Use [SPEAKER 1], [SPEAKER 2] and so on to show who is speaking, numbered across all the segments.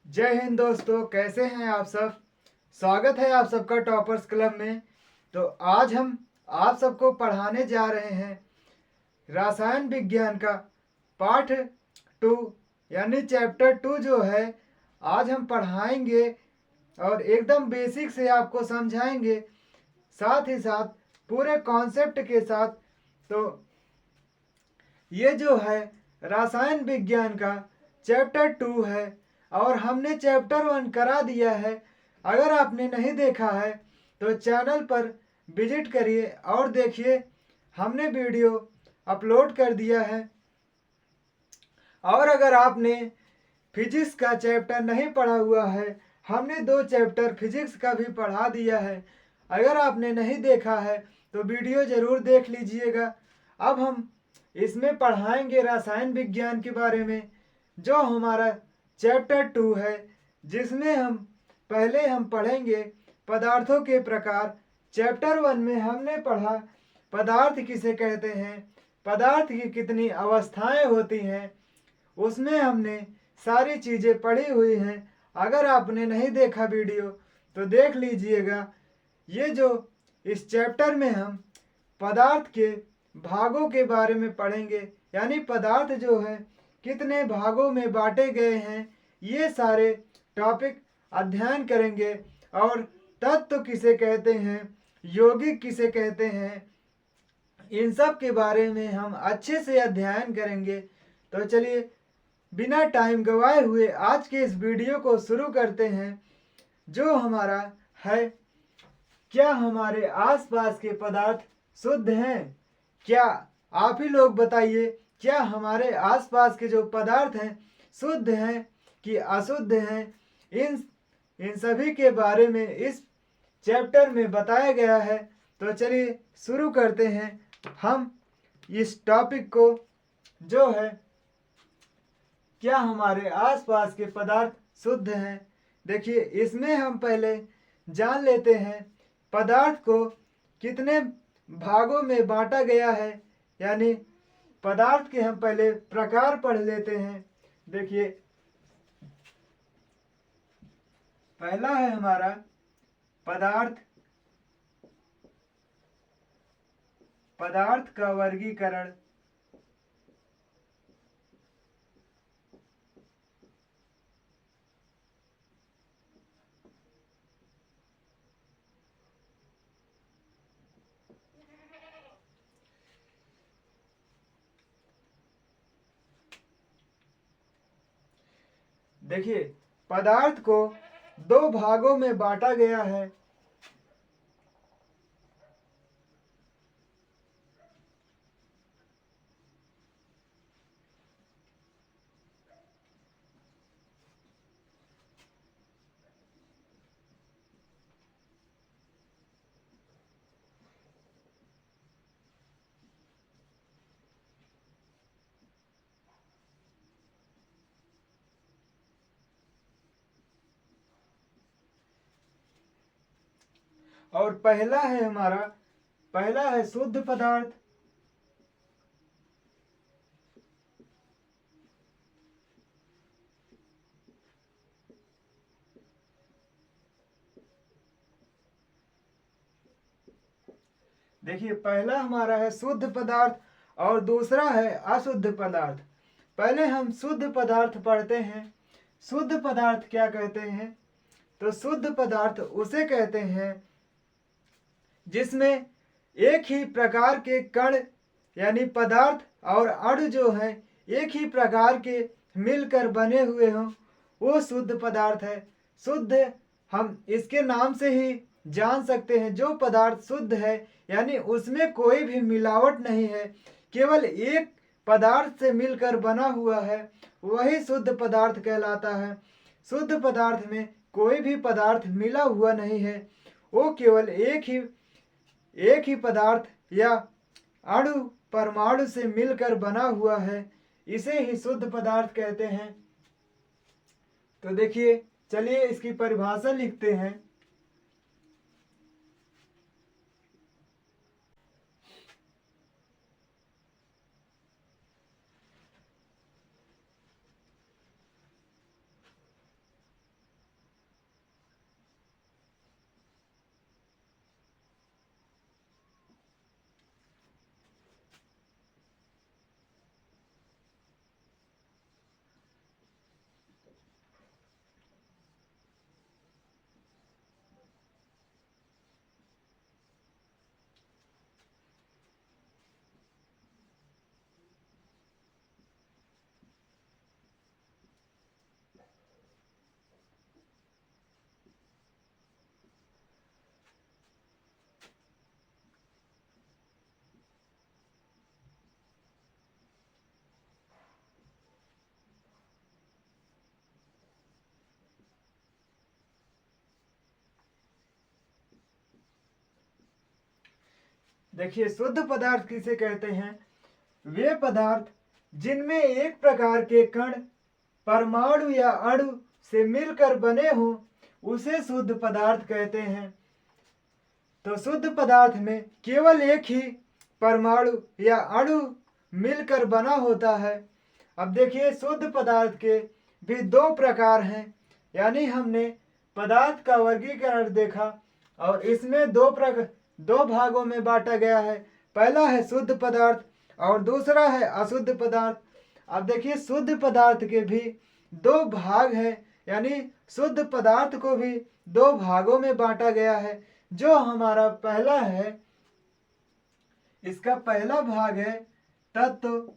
[SPEAKER 1] जय हिंद दोस्तों, कैसे हैं आप सब। स्वागत है आप सबका टॉपर्स क्लब में। तो आज हम आप सबको पढ़ाने जा रहे हैं रसायन विज्ञान का पाठ 2 यानी चैप्टर 2 जो है आज हम पढ़ाएंगे और एकदम बेसिक से आपको समझाएंगे, साथ ही साथ पूरे कॉन्सेप्ट के साथ। तो ये जो है रसायन विज्ञान का चैप्टर 2 है और हमने चैप्टर 1 करा दिया है। अगर आपने नहीं देखा है तो चैनल पर विजिट करिए और देखिए, हमने वीडियो अपलोड कर दिया है। और अगर आपने फिजिक्स का चैप्टर नहीं पढ़ा हुआ है, हमने 2 चैप्टर फिजिक्स का भी पढ़ा दिया है। अगर आपने नहीं देखा है तो वीडियो ज़रूर देख लीजिएगा। अब हम इसमें पढ़ाएंगे रसायन विज्ञान के बारे में, जो हमारा चैप्टर 2 है, जिसमें हम पढ़ेंगे पदार्थों के प्रकार। चैप्टर 1 में हमने पढ़ा पदार्थ किसे कहते हैं, पदार्थ की कितनी अवस्थाएं होती हैं, उसमें हमने सारी चीज़ें पढ़ी हुई हैं। अगर आपने नहीं देखा वीडियो तो देख लीजिएगा। ये जो इस चैप्टर में हम पदार्थ के भागों के बारे में पढ़ेंगे, यानी पदार्थ जो है कितने भागों में बांटे गए हैं, ये सारे टॉपिक अध्ययन करेंगे। और तत्व किसे कहते हैं, यौगिक किसे कहते हैं, इन सब के बारे में हम अच्छे से अध्ययन करेंगे। तो चलिए बिना टाइम गवाए हुए आज के इस वीडियो को शुरू करते हैं। जो हमारा है, क्या हमारे आसपास के पदार्थ शुद्ध हैं? क्या आप ही लोग बताइए, क्या हमारे आसपास के जो पदार्थ हैं शुद्ध हैं कि अशुद्ध हैं? इन इन सभी के बारे में इस चैप्टर में बताया गया है। तो चलिए शुरू करते हैं हम इस टॉपिक को, जो है क्या हमारे आसपास के पदार्थ शुद्ध हैं। देखिए, इसमें हम पहले जान लेते हैं पदार्थ को कितने भागों में बांटा गया है, यानी पदार्थ के हम पहले प्रकार पढ़ लेते हैं। देखिए, पहला है हमारा पदार्थ। पदार्थ का वर्गीकरण। देखिए, पदार्थ को 2 भागों में बांटा गया है। और पहला है शुद्ध पदार्थ। देखिए, पहला हमारा है शुद्ध पदार्थ और दूसरा है अशुद्ध पदार्थ। पहले हम शुद्ध पदार्थ पढ़ते हैं। शुद्ध पदार्थ क्या कहते हैं? तो शुद्ध पदार्थ उसे कहते हैं जिसमें एक ही प्रकार के कण यानी पदार्थ और अणु जो हैं एक ही प्रकार के मिलकर बने हुए हों, वो शुद्ध पदार्थ है। शुद्ध हम इसके नाम से ही जान सकते हैं। जो पदार्थ शुद्ध है यानी उसमें कोई भी मिलावट नहीं है, केवल एक पदार्थ से मिलकर बना हुआ है, वही शुद्ध पदार्थ कहलाता है। शुद्ध पदार्थ में कोई भी पदार्थ मिला हुआ नहीं है, वो केवल एक ही पदार्थ या अणु परमाणु से मिलकर बना हुआ है, इसे ही शुद्ध पदार्थ कहते हैं। तो देखिए, चलिए इसकी परिभाषा लिखते हैं। देखिए, शुद्ध पदार्थ किसे कहते हैं? वे पदार्थ जिनमें एक प्रकार के कण परमाणु या अणु से मिलकर बने हों उसे शुद्ध पदार्थ कहते हैं। तो शुद्ध पदार्थ में केवल एक ही परमाणु या अणु मिलकर बना होता है। अब देखिए, शुद्ध पदार्थ के भी दो प्रकार हैं, यानी हमने पदार्थ का वर्गीकरण देखा और इसमें दो भागों में बांटा गया है। पहला है शुद्ध पदार्थ और दूसरा है अशुद्ध पदार्थ। अब देखिए, शुद्ध पदार्थ के भी दो भाग हैं, यानी शुद्ध पदार्थ को भी दो भागों में बांटा गया है। जो हमारा पहला है, इसका पहला भाग है तत्व,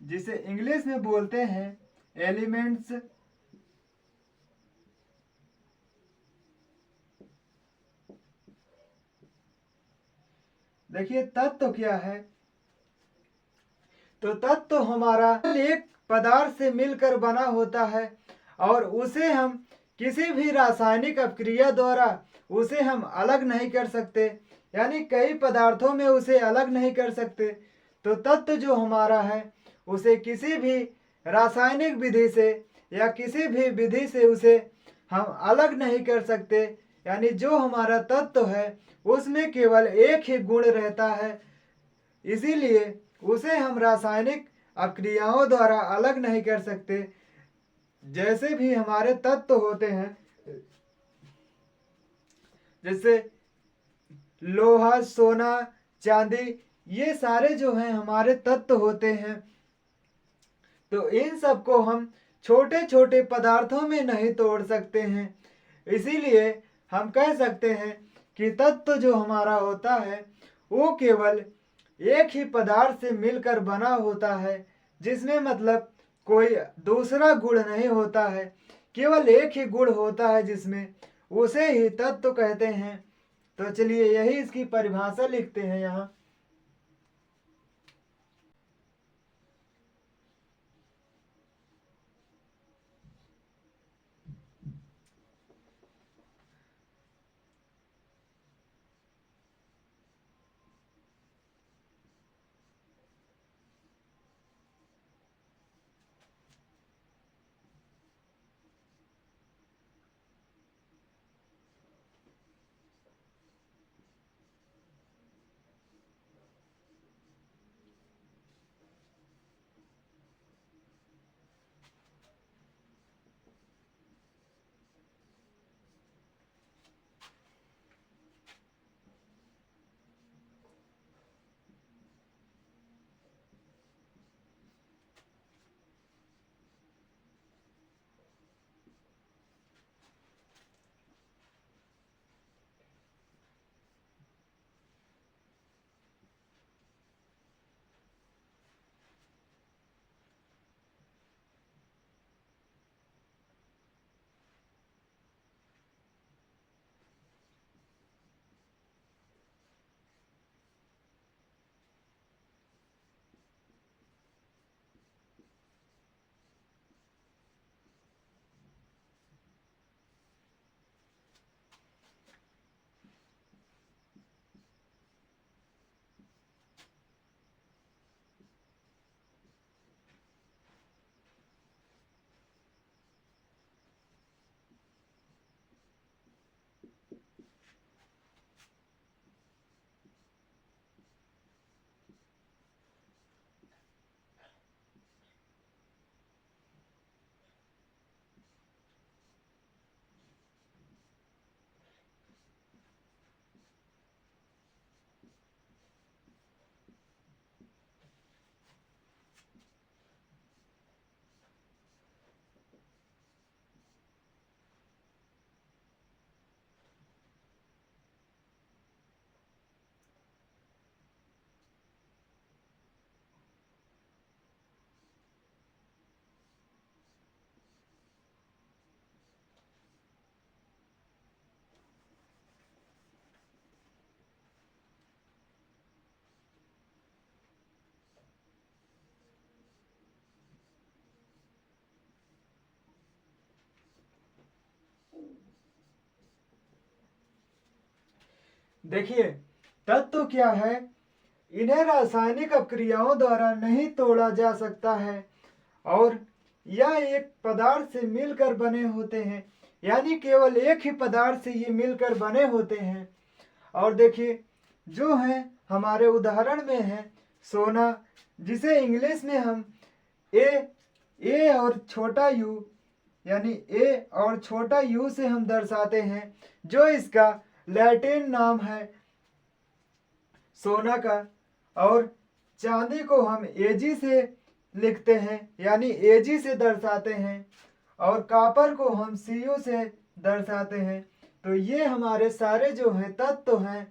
[SPEAKER 1] जिसे इंग्लिश में बोलते हैं एलिमेंट्स। देखिए, तत्व क्या है? तो तत्व हमारा एक पदार्थ से मिलकर बना होता है और उसे हम किसी भी रासायनिक अपक्रिया द्वारा उसे हम अलग नहीं कर सकते, यानी कई पदार्थों में उसे अलग नहीं कर सकते। तो तत्व जो हमारा है उसे किसी भी रासायनिक विधि से या किसी भी विधि से उसे हम अलग नहीं कर सकते, यानी जो हमारा तत्व है उसमें केवल एक ही गुण रहता है, इसीलिए उसे हम रासायनिक अपक्रियाओं द्वारा अलग नहीं कर सकते। जैसे भी हमारे तत्व होते हैं, जैसे लोहा, सोना, चांदी, ये सारे जो हैं हमारे तत्व होते हैं। तो इन सब को हम छोटे छोटे पदार्थों में नहीं तोड़ सकते हैं, इसीलिए हम कह सकते हैं कि तत्व जो हमारा होता है वो केवल एक ही पदार्थ से मिलकर बना होता है, जिसमें मतलब कोई दूसरा गुण नहीं होता है, केवल एक ही गुण होता है जिसमें, उसे ही तत्व कहते हैं। तो चलिए यही इसकी परिभाषा लिखते हैं यहाँ। देखिए, तत्व क्या है, इन्हें रासायनिक अपक्रियाओं द्वारा नहीं तोड़ा जा सकता है और यह एक पदार्थ से मिलकर बने होते हैं, यानी केवल एक ही पदार्थ से ये मिलकर बने होते हैं। और देखिए, जो है हमारे उदाहरण में है सोना, जिसे इंग्लिश में हम ए और छोटा यू, यानी ए और छोटा यू से हम दर्शाते हैं, जो इसका लैटिन नाम है सोना का। और चांदी को हम एजी से लिखते हैं, यानी एजी से दर्शाते हैं, और कापर को हम सीयू से दर्शाते हैं। तो ये हमारे सारे जो हैं तत्व हैं।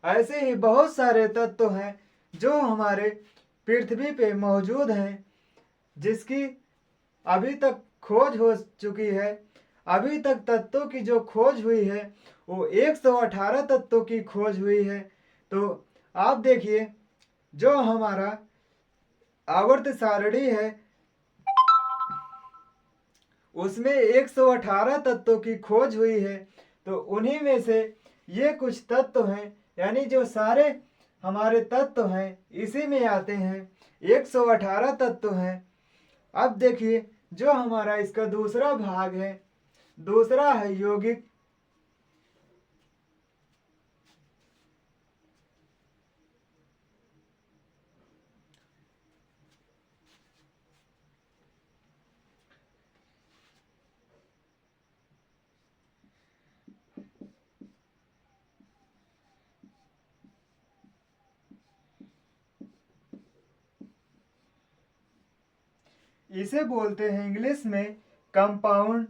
[SPEAKER 1] ऐसे ही बहुत सारे तत्व हैं जो हमारे पृथ्वी पे मौजूद हैं, जिसकी अभी तक खोज हो चुकी है। अभी तक तत्वों की जो खोज हुई है वो 118 तत्वों की खोज हुई है। तो आप देखिए, जो हमारा आवर्त सारणी है उसमें 118 तत्वों की खोज हुई है। तो उन्हीं में से ये कुछ तत्व हैं, यानी जो सारे हमारे तत्व हैं इसी में आते हैं, 118 तत्व हैं। अब देखिए, जो हमारा इसका दूसरा भाग है, दूसरा है यौगिक। इसे बोलते हैं इंग्लिश में कंपाउंड।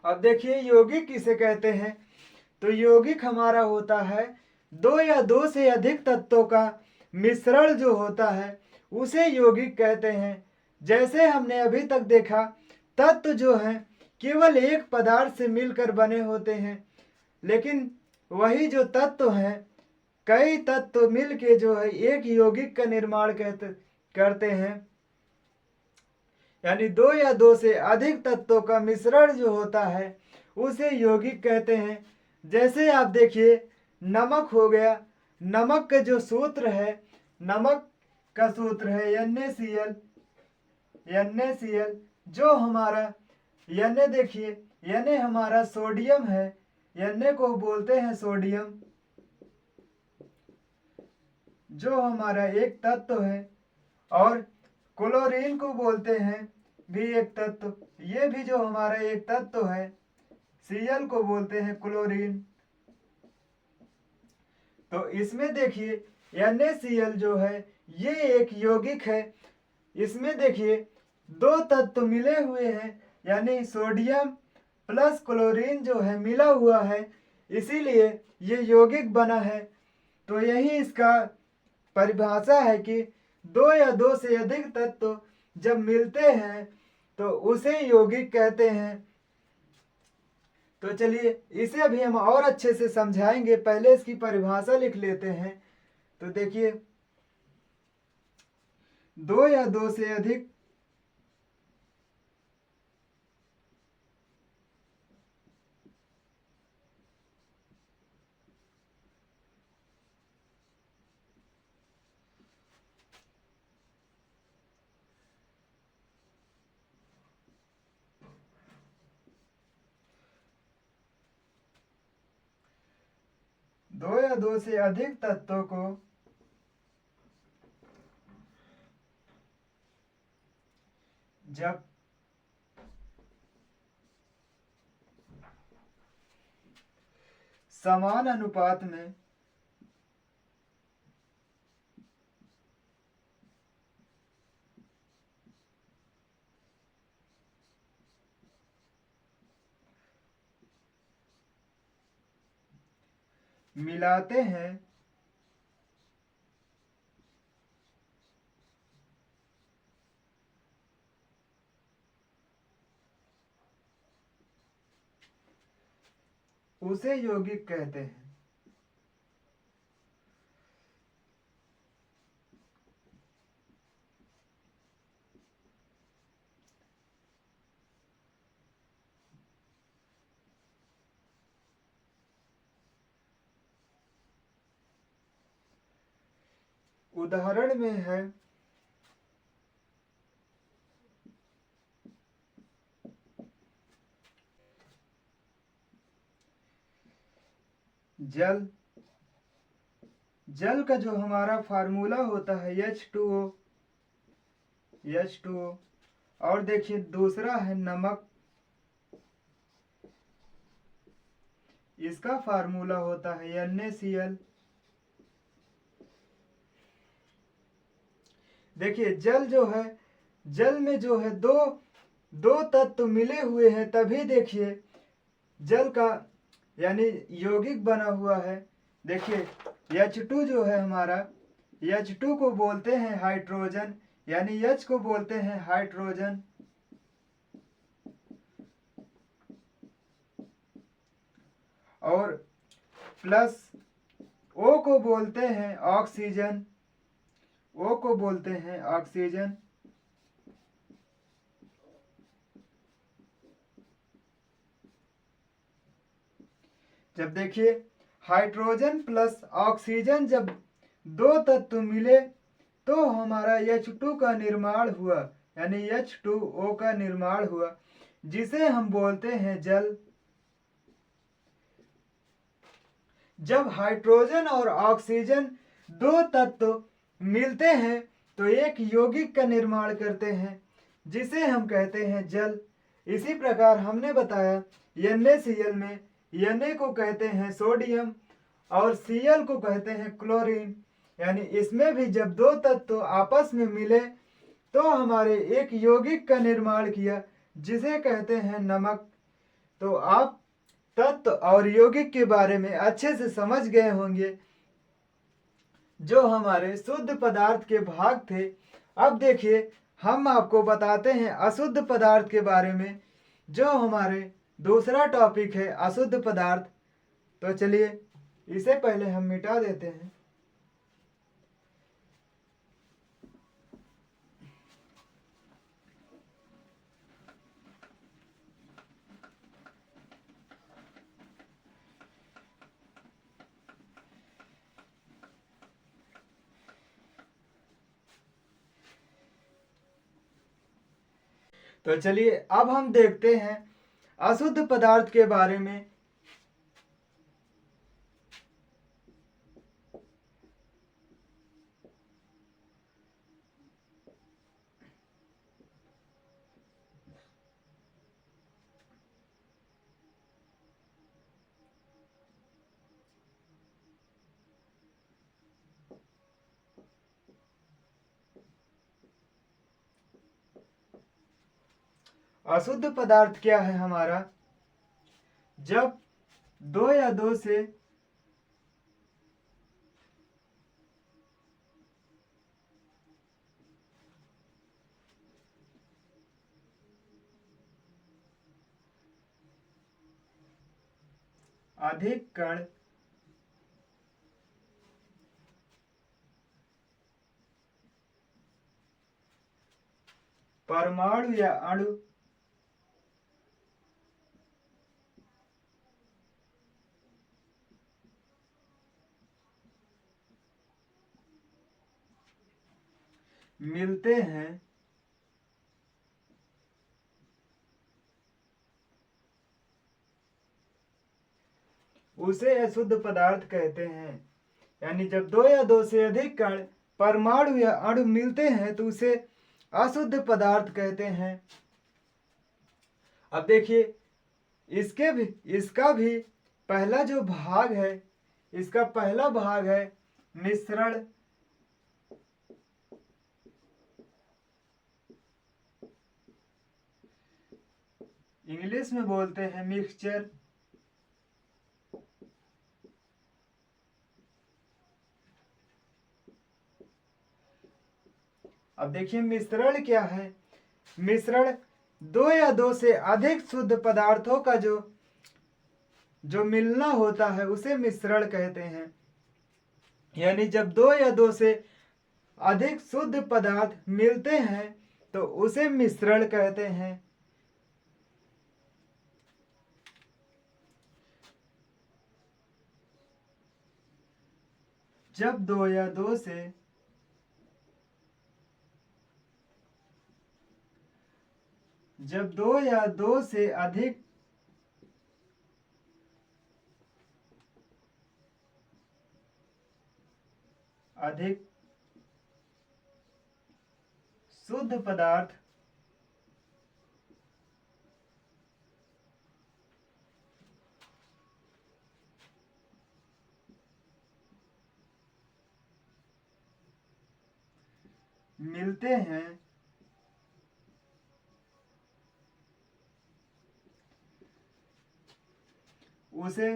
[SPEAKER 1] अब देखिए, यौगिक किसे कहते हैं। तो यौगिक हमारा होता है दो या दो से अधिक तत्वों का मिश्रण जो होता है उसे यौगिक कहते हैं। जैसे हमने अभी तक देखा, तत्व जो हैं केवल एक पदार्थ से मिलकर बने होते हैं, लेकिन वही जो तत्व हैं कई तत्व मिलके जो है एक यौगिक का निर्माण करते हैं। यानी दो या दो से अधिक तत्वों का मिश्रण जो होता है उसे यौगिक कहते हैं। जैसे आप देखिए, नमक हो गया, नमक का जो सूत्र है, नमक का सूत्र है NaCl। NaCl जो हमारा देखिए, Na हमारा सोडियम है, Na को बोलते हैं सोडियम, जो हमारा एक तत्व है। और क्लोरीन को बोलते हैं भी एक तत्व, ये भी जो हमारा एक तत्व है। Cl को बोलते हैं क्लोरीन। तो इसमें देखिए, NaCl जो है ये एक यौगिक है। इसमें देखिए दो तत्व मिले हुए हैं, यानी सोडियम प्लस क्लोरीन जो है मिला हुआ है, इसीलिए ये यौगिक बना है। तो यही इसका परिभाषा है कि दो या दो से अधिक तत्व जब मिलते हैं तो उसे यौगिक कहते हैं। तो चलिए इसे अभी हम और अच्छे से समझाएंगे, पहले इसकी परिभाषा लिख लेते हैं। तो देखिए, दो या दो से अधिक दो या दो से अधिक तत्वों को जब समान अनुपात में मिलाते हैं उसे यौगिक कहते हैं। उदाहरण में है जल। जल का जो हमारा फार्मूला होता है H2O। और देखिए दूसरा है नमक, इसका फार्मूला होता है NaCl। देखिए जल जो है, जल में जो है दो तत्व मिले हुए हैं, तभी देखिए जल का यानी यौगिक बना हुआ है। देखिए H2 जो है हमारा, H2 को बोलते हैं हाइड्रोजन, यानी H को बोलते हैं हाइड्रोजन, और प्लस O को बोलते हैं ऑक्सीजन, O को बोलते हैं ऑक्सीजन। जब देखिए हाइड्रोजन प्लस ऑक्सीजन जब दो तत्व मिले तो हमारा H2 का निर्माण हुआ, यानी H2O का निर्माण हुआ, जिसे हम बोलते हैं जल। जब हाइड्रोजन और ऑक्सीजन दो तत्व मिलते हैं तो एक यौगिक का निर्माण करते हैं, जिसे हम कहते हैं जल। इसी प्रकार हमने बताया NaCl में Na को कहते हैं सोडियम और Cl को कहते हैं क्लोरीन, यानी इसमें भी जब दो तत्व आपस में मिले तो हमारे एक यौगिक का निर्माण किया, जिसे कहते हैं नमक। तो आप तत्व और यौगिक के बारे में अच्छे से समझ गए होंगे, जो हमारे शुद्ध पदार्थ के भाग थे। अब देखिए हम आपको बताते हैं अशुद्ध पदार्थ के बारे में, जो हमारे दूसरा टॉपिक है अशुद्ध पदार्थ। तो चलिए इसे पहले हम मिटा देते हैं। तो चलिए अब हम देखते हैं अशुद्ध पदार्थ के बारे में। अशुद्ध पदार्थ क्या है हमारा? जब दो या दो से अधिक कण परमाणु या अणु मिलते हैं उसे अशुद्ध पदार्थ कहते हैं। यानी जब दो या दो से अधिक कण परमाणु या अणु मिलते हैं तो उसे अशुद्ध पदार्थ कहते हैं। अब देखिए इसका भी पहला जो भाग है, इसका पहला भाग है मिश्रण। इंग्लिश में बोलते हैं मिक्सचर। अब देखिए मिश्रण क्या है? मिश्रण दो या दो से अधिक शुद्ध पदार्थों का जो मिलना होता है उसे मिश्रण कहते हैं। यानी जब दो या दो से अधिक शुद्ध पदार्थ मिलते हैं तो उसे मिश्रण कहते हैं। जब दो या दो से जब दो या दो से अधिक शुद्ध पदार्थ मिलते हैं उसे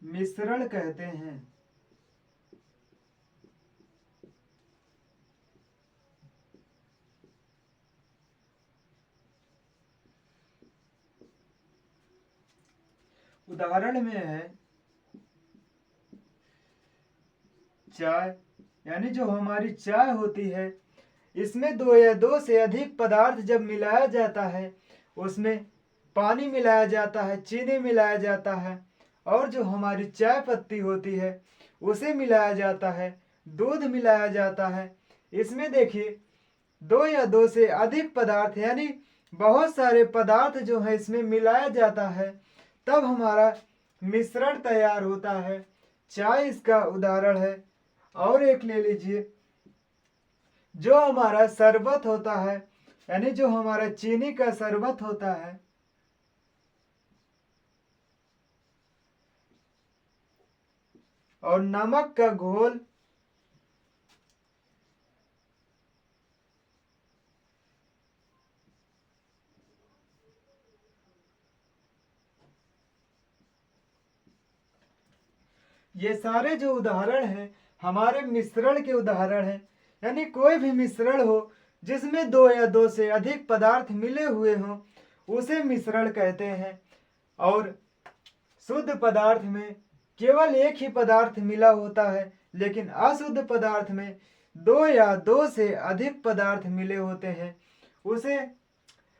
[SPEAKER 1] मिश्रण कहते हैं। उदाहरण में है चाय, यानी जो हमारी चाय होती है, इसमें दो या दो से अधिक पदार्थ जब मिलाया जाता है, उसमें पानी मिलाया जाता है, चीनी मिलाया जाता है, और जो हमारी चाय पत्ती होती है उसे मिलाया जाता है, दूध मिलाया जाता है। इसमें देखिए दो या दो से अधिक पदार्थ यानी बहुत सारे पदार्थ जो है इसमें मिलाया जाता है, तब हमारा मिश्रण तैयार होता है। चाय इसका उदाहरण है। और एक ले लीजिए, जो हमारा शरबत होता है, यानी जो हमारा चीनी का शरबत होता है, और नमक का घोल, ये सारे जो उदाहरण हैं हमारे मिश्रण के उदाहरण हैं। यानी कोई भी मिश्रण हो जिसमें दो या दो से अधिक पदार्थ मिले हुए हों, उसे मिश्रण कहते हैं। और शुद्ध पदार्थ में केवल एक ही पदार्थ मिला होता है, लेकिन अशुद्ध पदार्थ में दो या दो से अधिक पदार्थ मिले होते हैं, उसे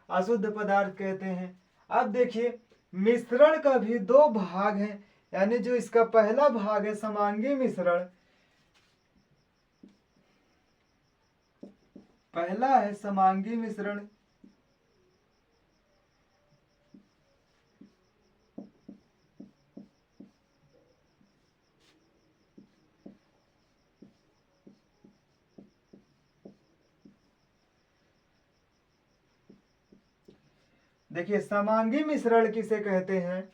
[SPEAKER 1] अशुद्ध पदार्थ कहते हैं। अब देखिए मिश्रण का भी दो भाग हैं, यानी जो इसका पहला भाग है समांगी मिश्रण, पहला है समांगी मिश्रण। देखिए समांगी मिश्रण किसे कहते हैं?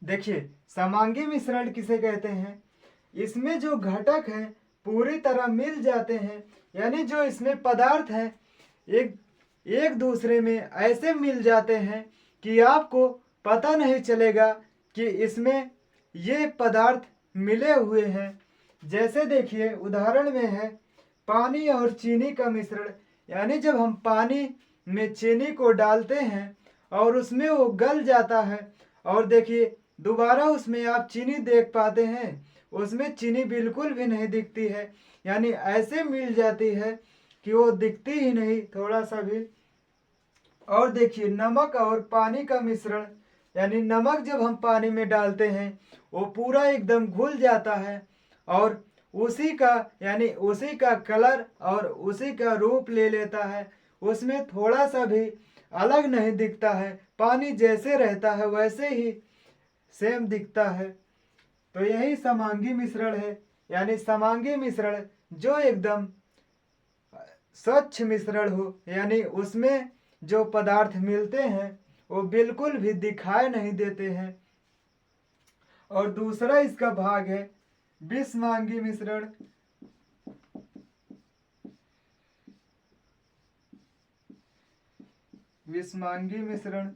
[SPEAKER 1] देखिए समांगी मिश्रण किसे कहते हैं? इसमें जो घटक हैं पूरी तरह मिल जाते हैं, यानी जो इसमें पदार्थ हैं एक एक दूसरे में ऐसे मिल जाते हैं कि आपको पता नहीं चलेगा कि इसमें ये पदार्थ मिले हुए हैं। जैसे देखिए उदाहरण में है पानी और चीनी का मिश्रण, यानी जब हम पानी में चीनी को डालते हैं और उसमें वो गल जाता है, और देखिए दोबारा उसमें आप चीनी देख पाते हैं, उसमें चीनी बिल्कुल भी नहीं दिखती है, यानी ऐसे मिल जाती है कि वो दिखती ही नहीं थोड़ा सा भी। और देखिए नमक और पानी का मिश्रण, यानी नमक जब हम पानी में डालते हैं वो पूरा एकदम घुल जाता है और उसी का यानी उसी का कलर और उसी का रूप ले लेता है, उसमें थोड़ा सा भी अलग नहीं दिखता है, पानी जैसे रहता है वैसे ही सेम दिखता है। तो यही समांगी मिश्रण है, यानी समांगी मिश्रण जो एकदम स्वच्छ मिश्रण हो, यानी उसमें जो पदार्थ मिलते हैं वो बिल्कुल भी दिखाई नहीं देते हैं। और दूसरा इसका भाग है विषमांगी मिश्रण। विषमांगी मिश्रण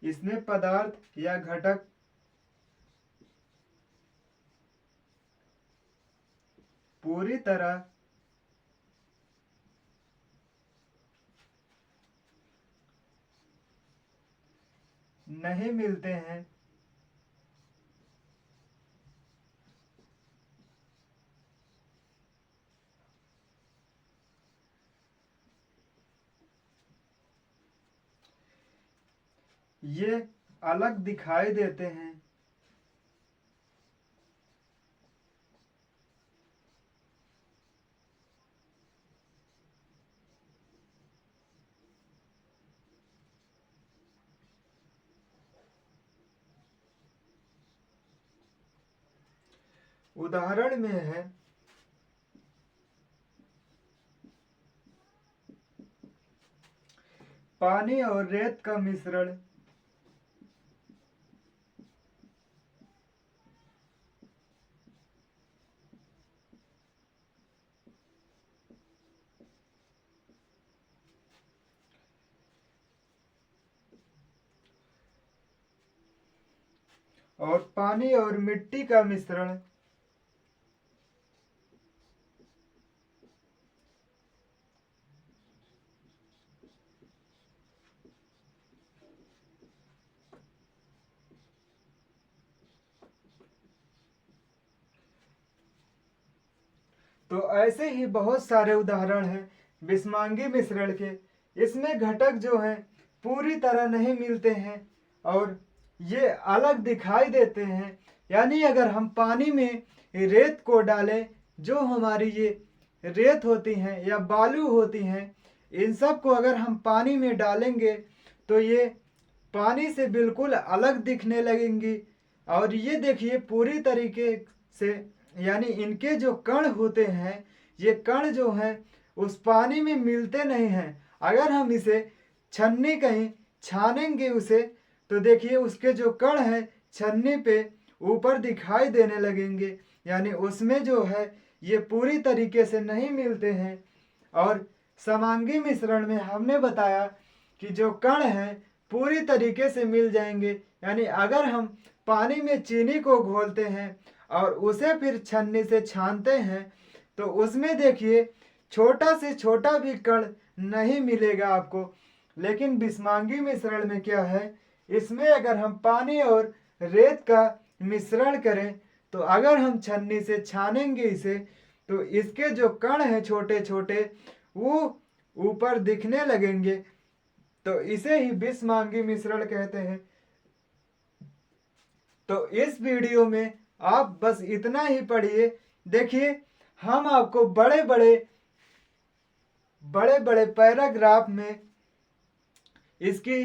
[SPEAKER 1] इसमें पदार्थ या घटक पूरी तरह नहीं मिलते हैं। ये अलग दिखाई देते हैं। उदाहरण में है पानी और रेत का मिश्रण, और पानी और मिट्टी का मिश्रण। तो ऐसे ही बहुत सारे उदाहरण हैं विषमांगी मिश्रण के। इसमें घटक जो हैं पूरी तरह नहीं मिलते हैं और ये अलग दिखाई देते हैं। यानी अगर हम पानी में रेत को डालें, जो हमारी ये रेत होती हैं या बालू होती हैं, इन सब को अगर हम पानी में डालेंगे तो ये पानी से बिल्कुल अलग दिखने लगेंगी। और ये देखिए पूरी तरीके से, यानी इनके जो कण होते हैं, ये कण जो हैं उस पानी में मिलते नहीं हैं। अगर हम इसे छन्नी कहीं छानेंगे उसे, तो देखिए उसके जो कण हैं छन्नी पे ऊपर दिखाई देने लगेंगे, यानी उसमें जो है ये पूरी तरीके से नहीं मिलते हैं। और समांगी मिश्रण में हमने बताया कि जो कण हैं पूरी तरीके से मिल जाएंगे। यानी अगर हम पानी में चीनी को घोलते हैं और उसे फिर छन्नी से छानते हैं तो उसमें देखिए छोटा से छोटा भी कण नहीं मिलेगा आपको। लेकिन विषमांगी मिश्रण में क्या है, इसमें अगर हम पानी और रेत का मिश्रण करें तो अगर हम छन्नी से छानेंगे इसे, तो इसके जो कण हैं छोटे छोटे वो ऊपर दिखने लगेंगे। तो इसे ही विषमांगी मिश्रण कहते हैं। तो इस वीडियो में आप बस इतना ही पढ़िए। देखिए हम आपको बड़े बड़े पैराग्राफ में इसकी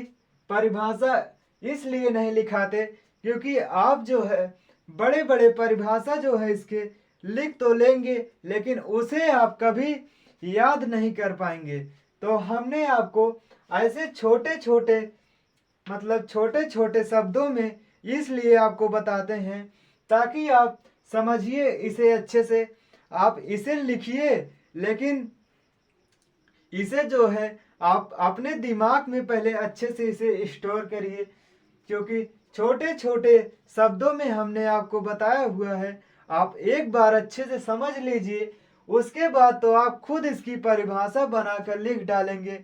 [SPEAKER 1] परिभाषा इसलिए नहीं लिखाते क्योंकि आप जो है बड़े बड़े परिभाषा जो है इसके लिख तो लेंगे लेकिन उसे आप कभी याद नहीं कर पाएंगे। तो हमने आपको ऐसे छोटे छोटे मतलब छोटे छोटे शब्दों में इसलिए आपको बताते हैं ताकि आप समझिए इसे अच्छे से। आप इसे लिखिए लेकिन इसे जो है आप अपने दिमाग में पहले अच्छे से इसे स्टोर करिए, क्योंकि छोटे छोटे शब्दों में हमने आपको बताया हुआ है। आप एक बार अच्छे से समझ लीजिए, उसके बाद तो आप खुद इसकी परिभाषा बनाकर लिख डालेंगे।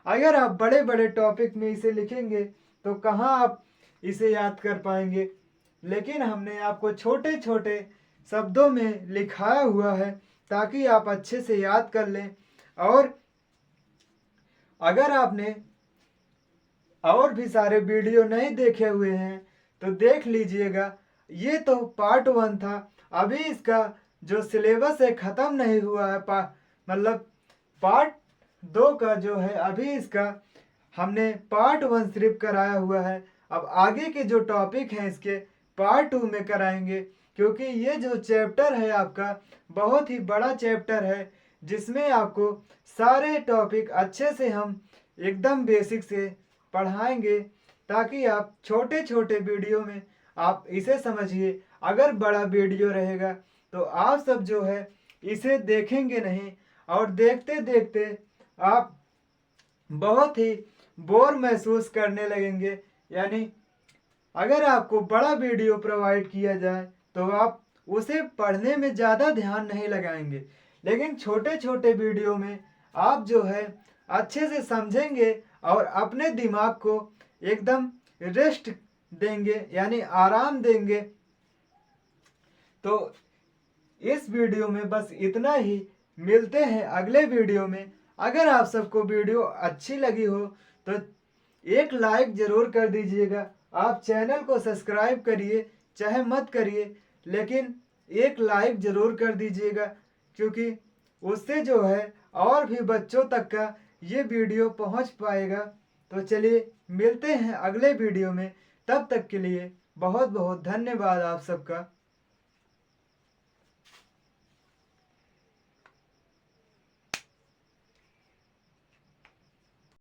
[SPEAKER 1] अगर आप बड़े बड़े टॉपिक में इसे लिखेंगे तो कहाँ आप इसे याद कर पाएंगे। लेकिन हमने आपको छोटे छोटे शब्दों में लिखाया हुआ है ताकि आप अच्छे से याद कर लें। और अगर आपने और भी सारे वीडियो नहीं देखे हुए हैं तो देख लीजिएगा। ये तो पार्ट 1 था। अभी इसका जो सिलेबस है ख़त्म नहीं हुआ है। मतलब पार्ट 2 का जो है, अभी इसका हमने पार्ट 1 सिर्फ कराया हुआ है। अब आगे के जो टॉपिक हैं इसके पार्ट 2 में कराएंगे, क्योंकि ये जो चैप्टर है आपका बहुत ही बड़ा चैप्टर है, जिसमें आपको सारे टॉपिक अच्छे से हम एकदम बेसिक से पढ़ाएंगे, ताकि आप छोटे छोटे वीडियो में आप इसे समझिए। अगर बड़ा वीडियो रहेगा तो आप सब जो है इसे देखेंगे नहीं, और देखते देखते आप बहुत ही बोर महसूस करने लगेंगे। यानी अगर आपको बड़ा वीडियो प्रोवाइड किया जाए तो आप उसे पढ़ने में ज़्यादा ध्यान नहीं लगाएंगे, लेकिन छोटे छोटे वीडियो में आप जो है अच्छे से समझेंगे और अपने दिमाग को एकदम रेस्ट देंगे, यानी आराम देंगे। तो इस वीडियो में बस इतना ही। मिलते हैं अगले वीडियो में। अगर आप सबको वीडियो अच्छी लगी हो तो एक लाइक ज़रूर कर दीजिएगा। आप चैनल को सब्सक्राइब करिए चाहे मत करिए, लेकिन एक लाइक ज़रूर कर दीजिएगा, क्योंकि उससे जो है और भी बच्चों तक का ये वीडियो पहुंच पाएगा। तो चलिए मिलते हैं अगले वीडियो में। तब तक के लिए बहुत बहुत धन्यवाद आप सबका।